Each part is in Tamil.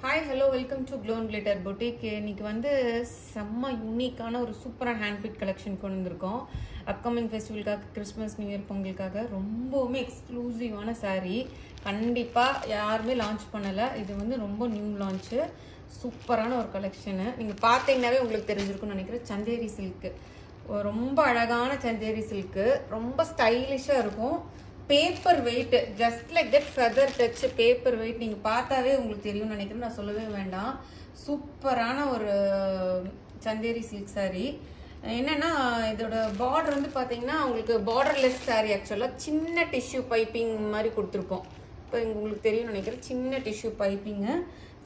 Hi, hello, welcome to Glow and Glitter Boutique. இன்னைக்கு வந்து செம்ம யூனிக்கான ஒரு சூப்பரான ஹேண்ட்பிக் கலெக்ஷன் கொண்டு வந்திருக்கோம். அப்கமிங் ஃபெஸ்டிவலுக்காக, கிறிஸ்மஸ் நியூ இயர் பொங்கலுக்காக ரொம்பவுமே எக்ஸ்க்ளூசிவான சாரீ. கண்டிப்பாக யாருமே லான்ச் பண்ணலை. இது வந்து ரொம்ப நியூ லான்ச்சு. சூப்பரான ஒரு கலெக்ஷனு. நீங்கள் பார்த்தீங்கன்னாவே உங்களுக்கு தெரிஞ்சிருக்கும்னு நினைக்கிறேன். சந்தேரி சில்க்கு, ரொம்ப அழகான சந்தேரி சில்க்கு, ரொம்ப ஸ்டைலிஷாக இருக்கும். Paper wait, just like that feather touch paper wait. நீங்கள் பார்த்தாவே உங்களுக்கு தெரியும்னு நினைக்கிறேன், நான் சொல்லவே வேண்டாம். சூப்பரான ஒரு சந்தேரி சில்க் சாரீ. என்னன்னா இதோட பார்டர் வந்து பார்த்தீங்கன்னா உங்களுக்கு பார்டர்லெஸ் சாரீ. ஆக்சுவலாக சின்ன டிஷ்யூ பைப்பிங் மாதிரி கொடுத்துருக்கோம். இப்போ உங்களுக்கு தெரியும்னு நினைக்கிறேன், சின்ன டிஷ்யூ பைப்பிங்கு.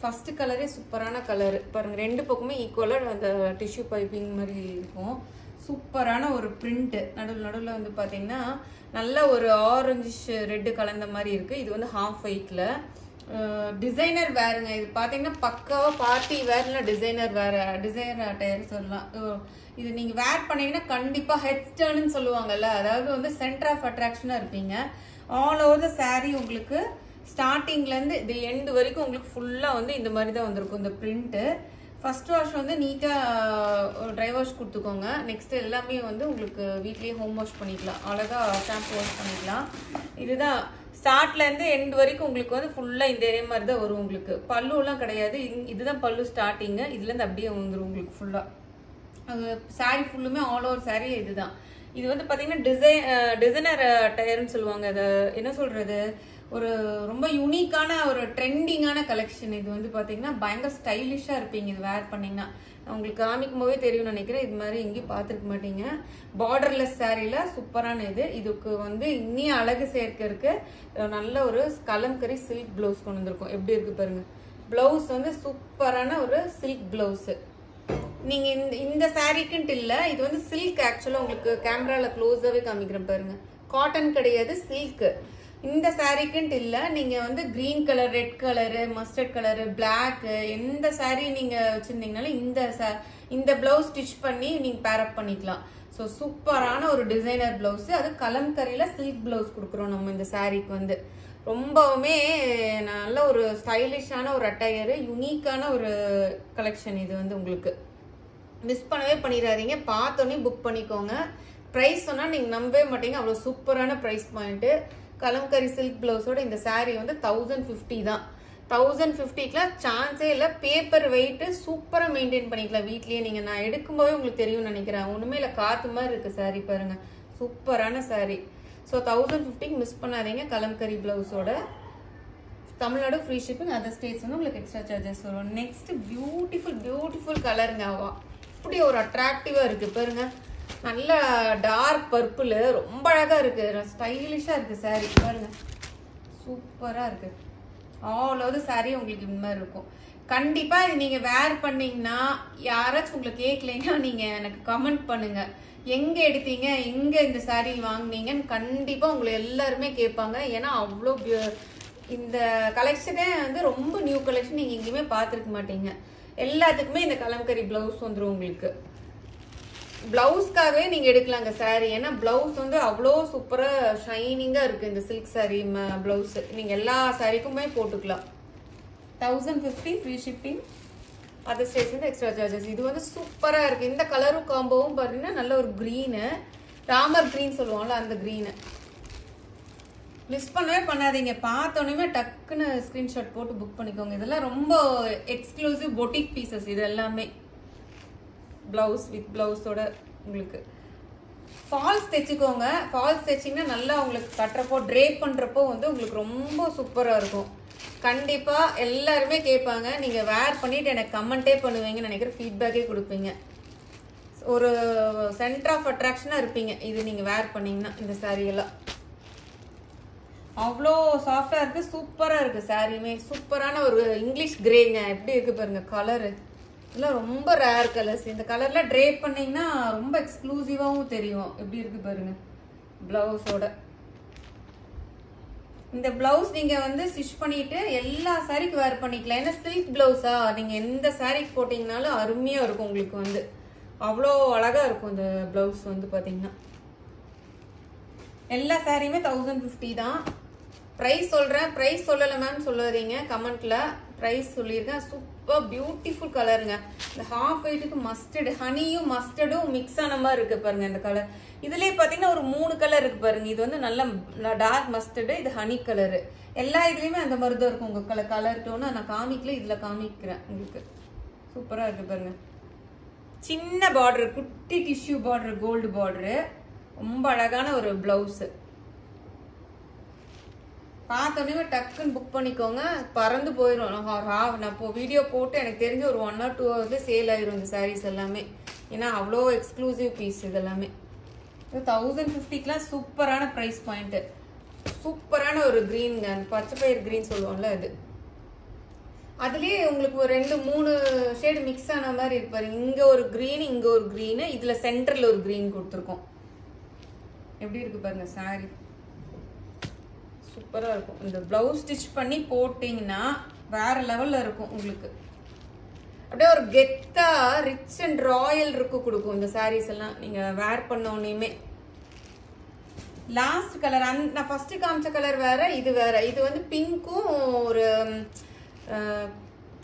ஃபர்ஸ்ட் கலரே சூப்பரான கலரு பாருங்கள், ரெண்டு பக்கமே ஈக்குவலாக அந்த டிஷ்யூ பைப்பிங் மாதிரி இருக்கும். சூப்பரான ஒரு பிரிண்ட். நடுவில் வந்து பார்த்தீங்கன்னா நல்ல ஒரு ஆரஞ்சிஷ் ரெட்டு கலந்த மாதிரி இருக்குது. இது வந்து ஹாஃப் வெயிட்டில் டிசைனர் வேறுங்க. இது பார்த்தீங்கன்னா பக்காவாக பார்ட்டி வேர்ல டிசைனர் வேறு, டிசைனர் அட்டையர் சொல்லலாம். இது நீங்கள் வேர் பண்ணீங்கன்னா கண்டிப்பாக ஹெட் ஸ்டர்ன்னு சொல்லுவாங்கல்ல, அதாவது வந்து சென்டர் ஆஃப் அட்ராக்ஷனாக இருப்பீங்க. ஆல் ஓவர் த சாரீ உங்களுக்கு ஸ்டார்டிங்லேருந்து இது எண்டு வரைக்கும் உங்களுக்கு ஃபுல்லாக வந்து இந்த மாதிரி தான் வந்திருக்கும் இந்த பிரிண்ட்டு. ஃபர்ஸ்ட் வாஷ் வந்து நீட்டாக ட்ரை வாஷ் கொடுத்துக்கோங்க. நெக்ஸ்ட் எல்லாமே வந்து உங்களுக்கு வீட்லேயே ஹோம் வாஷ் பண்ணிக்கலாம், அழகாக ஷாம்பு வாஷ் பண்ணிக்கலாம். இதுதான் ஸ்டார்ட்லேருந்து எண்ட் வரைக்கும் உங்களுக்கு வந்து ஃபுல்லாக இந்த மாதிரி தான் வரும். உங்களுக்கு பல்லுலாம் கிடையாது. இதுதான் பல்லு ஸ்டார்டிங்கு. இதுலேருந்து அப்படியே வந்துடும் உங்களுக்கு ஃபுல்லாக. சாரீ ஃபுல்லுமே ஆல் ஓவர் சாரீ இதுதான். இது வந்து பார்த்தீங்கன்னா டிசைனர் டயர்னு சொல்லுவாங்க. அதை என்ன சொல்கிறது, ஒரு ரொம்ப யூனிக்கான ஒரு ட்ரெண்டிங்கான கலெக்ஷன். இது வந்து பார்த்தீங்கன்னா பயங்கர ஸ்டைலிஷாக இருப்பீங்க இது வேர் பண்ணிங்கன்னா. உங்களுக்கு காமிக்கும் போதே தெரியும்னு நினைக்கிறேன், இது மாதிரி எங்கேயும் பார்த்துருக்க மாட்டீங்க. பார்டர்லெஸ் சாரீல சூப்பரான இதுக்கு வந்து இன்னும் அழகு சேர்க்கறதுக்கு நல்ல ஒரு கலம்கரி சில்க் பிளவுஸ் கொண்டு வந்திருக்கோம். எப்படி இருக்கு பாருங்க. பிளவுஸ் வந்து சூப்பரான ஒரு சில்க் பிளவுஸ். நீங்க இந்த சாரீக்குன்ட்டு இல்லை, இது வந்து சில்க். ஆக்சுவலாக உங்களுக்கு கேமரால க்ளோஸாவே காமிக்கிறேன் பாருங்க. காட்டன் கிடையாது, சில்க். இந்த சாரீக்குன்ட்டு இல்லை, நீங்கள் வந்து green colour, red colour, mustard colour, black, எந்த சாரீ நீங்கள் வச்சுருந்தீங்கனாலும் இந்த ப்ளவுஸ் ஸ்டிச் பண்ணி நீங்கள் பேரப் பண்ணிக்கலாம். ஸோ சூப்பரான ஒரு டிசைனர் ப்ளவுஸு. அது கலம்கரியில் சில்க் ப்ளவுஸ் கொடுக்குறோம் நம்ம இந்த சாரீக்கு வந்து. ரொம்பவுமே நல்ல ஒரு ஸ்டைலிஷான ஒரு அட்டையரு, யூனிக்கான ஒரு கலெக்ஷன். இது வந்து உங்களுக்கு மிஸ் பண்ணவே பண்ணிடாதீங்க. பார்த்தோன்னே புக் பண்ணிக்கோங்க. ப்ரைஸ் சொன்னால் நீங்கள் நம்பவே மாட்டீங்க, அவ்வளோ சூப்பரான ப்ரைஸ் பாயிண்ட்டு. கலம்கரி சில்க் பிளவுஸோட இந்த சாரீ வந்து 1050 தான். 1050க்குலாம் சான்ஸே இல்லை. பேப்பர் வெயிட்டு சூப்பராக மெயின்டைன் பண்ணிக்கலாம் வீட்லேயே. நீங்கள் நான் எடுக்கும்போதே உங்களுக்கு தெரியும்னு நினைக்கிறேன். ஒன்றுமே இல்லை, காற்று மாதிரி இருக்குது சாரீ பாருங்கள். சூப்பரான சாரீ. ஸோ 1050க்கு மிஸ் பண்ணாதீங்க. கலம்கரி பிளவுஸோட Tamil Nadu free shipping, other states வந்து உங்களுக்கு எக்ஸ்ட்ரா சார்ஜஸ் வரும். நெக்ஸ்ட் பியூட்டிஃபுல் கலருங்க. அப்படி ஒரு அட்ராக்டிவாக இருக்குது பாருங்க. நல்ல டார்க் பர்பிள், ரொம்ப அழகா இருக்கு, ஸ்டைலிஷா இருக்கு சாரீ பாருங்க. சூப்பரா இருக்கு. ஆல் ஓவர் சாரீ உங்களுக்கு இந்த மாதிரி இருக்கும். கண்டிப்பா இது நீங்க வேர் பண்ணீங்கன்னா யாராச்சும் உங்களுக்கு கேட்கலைன்னா நீங்க எனக்கு கமெண்ட் பண்ணுங்க, எங்க எடுத்தீங்க, எங்க இந்த சாரீ வாங்கினீங்கன்னு. கண்டிப்பா உங்களை எல்லாருமே கேட்பாங்க. ஏன்னா அவ்வளோ இந்த கலெக்ஷனே வந்து ரொம்ப நியூ கலெக்ஷன். நீங்க எங்கேயுமே பார்த்துருக்க மாட்டீங்க. எல்லாத்துக்குமே இந்த கலம்கரி பிளவுஸ் வந்துடும் உங்களுக்கு. பிளவுஸ்க்காகவே நீங்க எடுக்கலாங்க சாரீ. ஏன்னா பிளவுஸ் வந்து அவ்வளோ சூப்பரா ஷைனிங்கா இருக்கு இந்த சில்க் சாரீ பிளவுஸ். நீங்க எல்லா சாரீக்குமே போட்டுக்கலாம். 1050 ஃப்ரீ ஷிப்பிங், அதர் ஸ்டேட்ஸ் வந்து எக்ஸ்ட்ரா சார்ஜஸ். இது வந்து சூப்பரா இருக்கு. இந்த கலரும் காம்போவும் பாத்தீங்கன்னா நல்ல ஒரு கிரீனு, ராமர் கிரீன் சொல்லுவாங்கல்ல, அந்த கிரீனு. மிஸ் பண்ணவே பண்ணாதீங்க. பார்த்தோன்னே டக்குன்னு ஸ்கிரீன்ஷாட் போட்டு புக் பண்ணிக்கோங்க. இதெல்லாம் ரொம்ப எக்ஸ்க்ளூசிவ் பொட்டிக் பீசஸ் இது எல்லாமே. பிளவுஸ் வித் பிளவுஸோட உங்களுக்கு ஃபால்ஸ் தைச்சிக்கோங்க. ஃபால்ஸ் தைச்சிங்கன்னா நல்லா உங்களுக்கு கட்டுறப்போ, ட்ரேப் பண்ணுறப்போ வந்து உங்களுக்கு ரொம்ப சூப்பராக இருக்கும். கண்டிப்பாக எல்லாருமே கேட்பாங்க. நீங்கள் வேர் பண்ணிவிட்டு எனக்கு கமெண்ட்டே பண்ணுவீங்கன்னு நினைக்கிறேன், ஃபீட்பேக்கே கொடுப்பீங்க. ஒரு சென்டர் ஆஃப் அட்ராக்ஷனாக இருப்பீங்க இது நீங்கள் வேர் பண்ணிங்கன்னா. இந்த சாரியெல்லாம் அவ்வளோ சாஃப்டாக இருக்குது, சூப்பராக இருக்குது சாரியுமே. சூப்பரான ஒரு இங்கிலீஷ் கிரேங்க. எப்படி இருக்குது பாருங்க கலரு. இதெல்லாம் ரொம்ப ரேர் கலர்ஸ். இந்த கலர்லாம் ட்ரேப் பண்ணிங்கன்னா ரொம்ப எக்ஸ்க்ளூசிவாகவும் தெரியும். எப்படி இருக்கு பாருங்க பிளவுஸோட. இந்த பிளவுஸ் நீங்கள் வந்து ஸ்டிச் பண்ணிட்டு எல்லா சாரீக்கு வேர் பண்ணிக்கலாம். ஏன்னா சில்க் பிளவுஸா, நீங்கள் எந்த சாரீக்கு போட்டிங்கனாலும் அருமையாக இருக்கும் உங்களுக்கு வந்து. அவ்வளோ அழகாக இருக்கும் இந்த பிளவுஸ் வந்து பார்த்தீங்கன்னா. எல்லா சாரியுமே 1050 தான். ப்ரைஸ் சொல்றேன், ப்ரைஸ் சொல்லல மேம் சொல்லாதீங்க கமெண்ட்ல. ப்ரைஸ் சொல்லியிருக்கேன். சூப்பர் பியூட்டிஃபுல் கலருங்க. இந்த ஹாஃப் ஒயிட்டுக்கு மஸ்டர்டு, ஹனியும் மஸ்டர்டும் மிக்ஸ் ஆன மாதிரி இருக்கு பாருங்க இந்த கலர். இதுலயே பாத்தீங்கன்னா ஒரு 3 கலர் இருக்கு பாருங்க. இது வந்து நல்ல டார்க் மஸ்டர்டு, இது ஹனி கலரு. எல்லா இதுலயுமே அந்த மாதிரி தான் இருக்கும். உங்க கலர் டோன்னு நான் காமிக்கல, இதுல காமிக்கிறேன் உங்களுக்கு. சூப்பரா இருக்கு பாருங்க. சின்ன பார்டர், குட்டி டிஷ்யூ பார்டர், கோல்டு பார்டரு. ரொம்ப அழகான ஒரு பிளவுஸ். பார்த்தோன்னே டக்குன்னு புக் பண்ணிக்கோங்க, பறந்து போயிடும். நான் இப்போ வீடியோ போட்டு எனக்கு தெரிஞ்ச ஒரு 1 or 2 ஹவர்ஸ்ல சேல் ஆயிரும் இந்த சாரீஸ் எல்லாமே. ஏன்னா அவ்வளோ எக்ஸ்க்ளூசிவ் பீஸ் இது எல்லாமே. 1050க்குலாம் சூப்பரான ப்ரைஸ் பாயிண்ட். சூப்பரான ஒரு கிரீன்ங்க, பச்சை பயிர் கிரீன் சொல்லுவோம்ல இது. அதுலயே உங்களுக்கு ஒரு 2-3 ஷேடு மிக்ஸ் ஆன மாதிரி இருப்பாரு. இங்க ஒரு கிரீன், இங்க ஒரு கிரீன், இதுல சென்டர்ல ஒரு கிரீன் கொடுத்துருக்கோம். எப்படி இருக்கு பாருங்க சாரி. சூப்பரா இருக்கும். இந்த பிளவுஸ் ஸ்டிச் பண்ணி போட்டீங்கன்னா வேற லெவல்ல இருக்கும் உங்களுக்கு. அப்படியே ஒரு கெத்தா ரிச் அண்ட் ராயல் லுக் கொடுக்கும் இந்த சாரீஸ் எல்லாம் நீங்க வேர் பண்ணோன்னே. லாஸ்ட் கலர் நான் ஃபர்ஸ்ட் காமிச்ச கலர் வேற, இது வேற. இது வந்து பிங்க்கும் ஒரு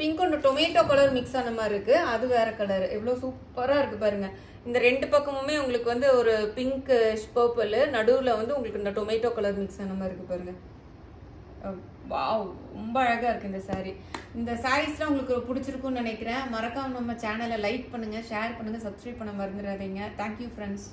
பிங்க்கும் டொமேட்டோ கலர் மிக்ஸ் ஆன மாதிரி இருக்கு. அது வேற கலர். எவ்வளவு சூப்பரா இருக்கு பாருங்க. இந்த 2 பக்கமுமே உங்களுக்கு வந்து ஒரு பிங்க் பர்பிள், நடுவுல வந்து உங்களுக்கு இந்த டொமேட்டோ கலர் மிக்ஸ் ஆன மாதிரி இருக்கு பாருங்க. வாவ், ரொம்ப அழகா இருக்கு இந்த சாரீ. இந்த சாரீஸ்லாம் உங்களுக்கு பிடிச்சிருக்கும்னு நினைக்கிறேன். மறக்காம நம்ம சேனலை லைக் பண்ணுங்க, ஷேர் பண்ணுங்க, சப்ஸ்கிரைப் பண்ண மறந்துடாதீங்க. Thank you friends.